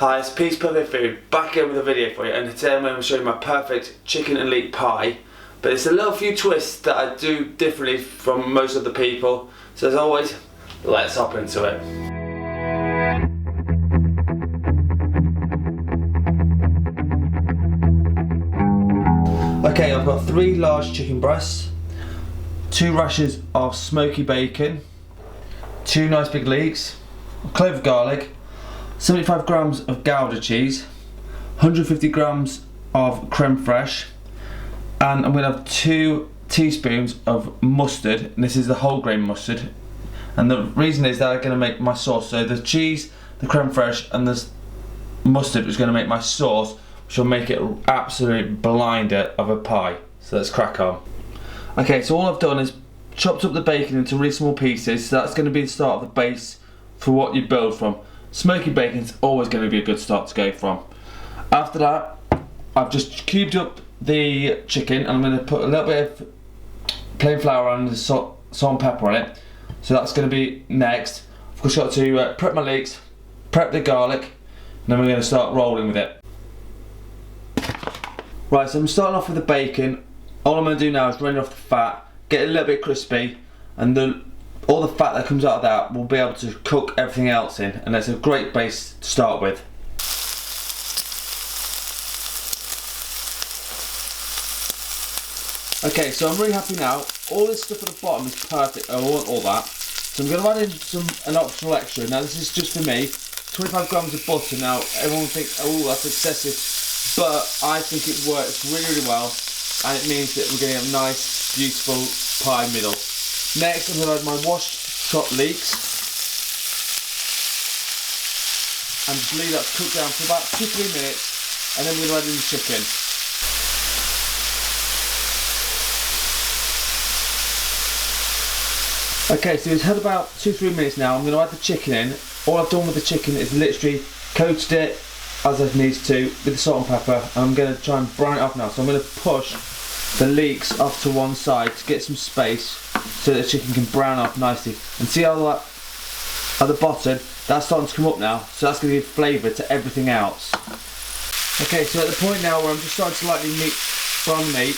Hi, it's Pete's Perfect Food, back again with a video for you, and today I'm going to show you my perfect chicken and leek pie. But it's a little few twists that I do differently from most of the people. So as always, let's hop into it. Okay, I've got 3 large chicken breasts, 2 rashers of smoky bacon, 2 nice big leeks, a clove of garlic, 75 grams of Gouda cheese, 150 grams of creme fraiche, and I'm going to have 2 teaspoons of mustard, and this is the whole grain mustard. And the reason is that I'm going to make my sauce. So the cheese, the creme fraiche, and the mustard is going to make my sauce, which will make it an absolute blinder of a pie. So let's crack on. Okay, so all I've done is chopped up the bacon into really small pieces. So that's going to be the start of the base for what you build from. Smoky bacon's always going to be a good start to go from. After that, I've just cubed up the chicken, and I'm going to put a little bit of plain flour and salt and pepper on it. So that's going to be next. I've just got to prep my leeks, prep the garlic, and then we're going to start rolling with it. Right, so I'm starting off with the bacon. All I'm going to do now is drain off the fat, get it a little bit crispy, and all the fat that comes out of that will be able to cook everything else in, and that's a great base to start with. Okay, so I'm really happy now. All this stuff at the bottom is perfect. I want all that. So I'm going to add in an optional extra. Now this is just for me. 25 grams of butter. Now everyone thinks, oh, that's excessive, but I think it works really, really well, and it means that we're going to have a nice, beautiful pie middle. Next, I'm going to add my washed chopped leeks and just leave that to cook down for about 2-3 minutes, and then we're going to add in the chicken. Okay, so it's had about 2-3 minutes now. I'm going to add the chicken in. All I've done with the chicken is literally coated it as it needs to with the salt and pepper, and I'm going to try and brown it off now. So I'm going to push the leeks off to one side to get some space so that the chicken can brown up nicely. And see how that at the bottom, that's starting to come up now, so that's going to give flavour to everything else. Okay, so at the point now where I'm just starting to lightly brown the meat,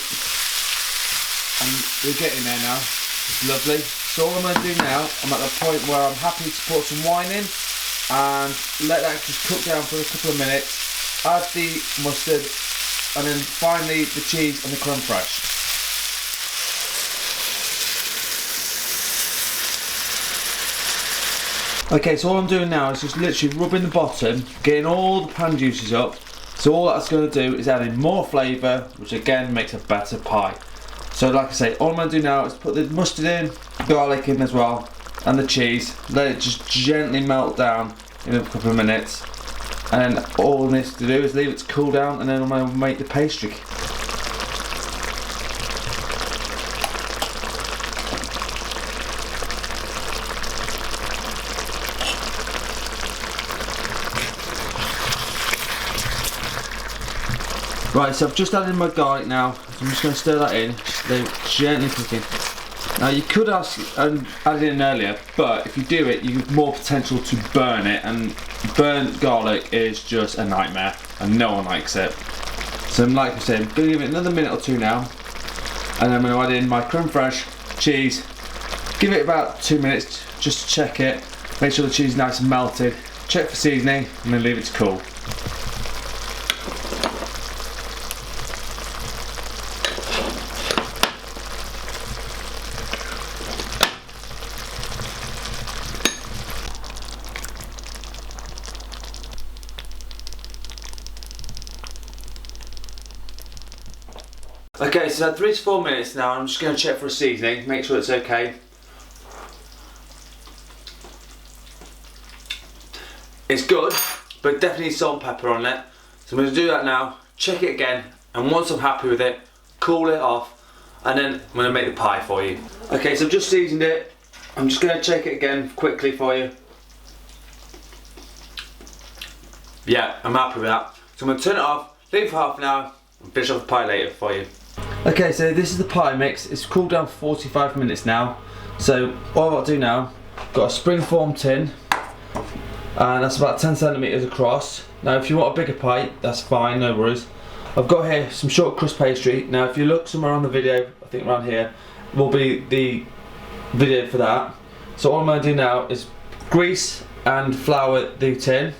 and we're getting there now. It's lovely. So all I'm going to do now, I'm at the point where I'm happy to put some wine in and let that just cook down for a couple of minutes. Add the mustard, and then finally the cheese and the creme fraiche. Okay, so all I'm doing now is just literally rubbing the bottom, getting all the pan juices up. So all that's going to do is add in more flavour, which again makes a better pie. So like I say, all I'm going to do now is put the mustard in, garlic in as well, and the cheese. Let it just gently melt down in a couple of minutes. And then all this to do is leave it to cool down, and then I'm going to make the pastry. Right, so I've just added my garlic now, so I'm just going to stir that in, they're gently cooking. Now you could add it in earlier, but if you do it, you have more potential to burn it, and burnt garlic is just a nightmare, and no one likes it. So like I said, I'm going to give it another minute or 2 now, and then I'm going to add in my creme fraiche, cheese, give it about 2 minutes, just to check it, make sure the cheese is nice and melted, check for seasoning, and then leave it to cool. Okay, so 3 to 4 minutes now. I'm just going to check for a seasoning, make sure it's okay. It's good, but definitely salt and pepper on it. So I'm going to do that now, check it again, and once I'm happy with it, cool it off, and then I'm going to make the pie for you. Okay, so I've just seasoned it. I'm just going to check it again quickly for you. Yeah, I'm happy with that. So I'm going to turn it off, leave it for half an hour, and finish off the pie later for you. Okay, so this is the pie mix. It's cooled down for 45 minutes now. So what I've got to do now, got a springform tin, and that's about 10 centimetres across. Now if you want a bigger pie, that's fine, no worries. I've got here some short crust pastry. Now if you look somewhere on the video, I think around here will be the video for that. So all I'm going to do now is grease and flour the tin,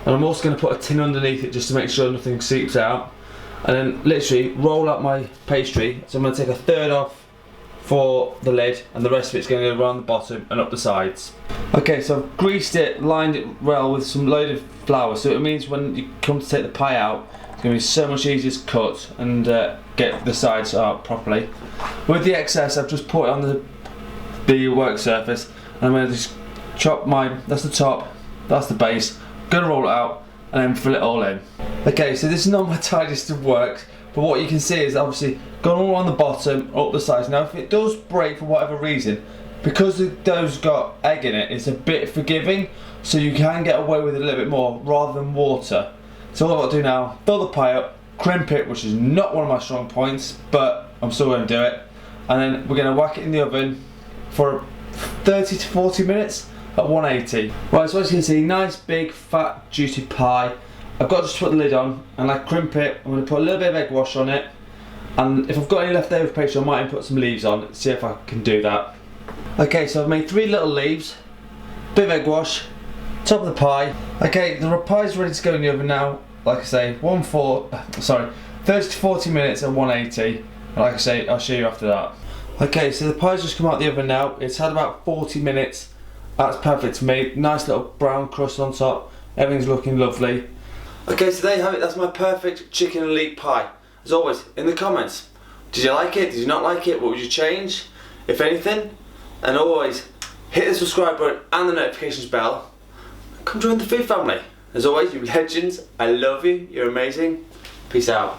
and I'm also going to put a tin underneath it just to make sure nothing seeps out, and then literally roll up my pastry. So I'm going to take a third off for the lid, and the rest of it's going to go around the bottom and up the sides. Okay, so I've greased it, lined it well with some load of flour, so it means when you come to take the pie out, it's going to be so much easier to cut and get the sides out properly. With the excess, I've just put it on the work surface, and I'm going to just chop that's the top, that's the base, going to roll it out and then fill it all in. Okay, so this is not my tidiest of work, but what you can see is obviously gone all on the bottom, up the sides. Now if it does break for whatever reason, because the dough's got egg in it, it's a bit forgiving, so you can get away with it a little bit more rather than water. So all I've got to do now, fill the pie up, crimp it, which is not one of my strong points, but I'm still going to do it, and then we're going to whack it in the oven for 30 to 40 minutes at 180. Right, so as you can see, nice big fat juicy pie. I've got to just put the lid on and like crimp it. I'm going to put a little bit of egg wash on it, and if I've got any leftover pastry I might put some leaves on, see if I can do that. Okay, so I've made 3 little leaves, bit of egg wash, top of the pie. Okay, the pie's ready to go in the oven now. Like I say, 30 to 40 minutes at 180. And like I say, I'll show you after that. Okay, so the pie's just come out of the oven now. It's had about 40 minutes. That's perfect for me. Nice little brown crust on top. Everything's looking lovely. Okay, so there you have it. That's my perfect chicken and leek pie. As always, in the comments, did you like it? Did you not like it? What would you change, if anything? And always, hit the subscribe button and the notifications bell. Come join the food family. As always, you legends, I love you, you're amazing. Peace out.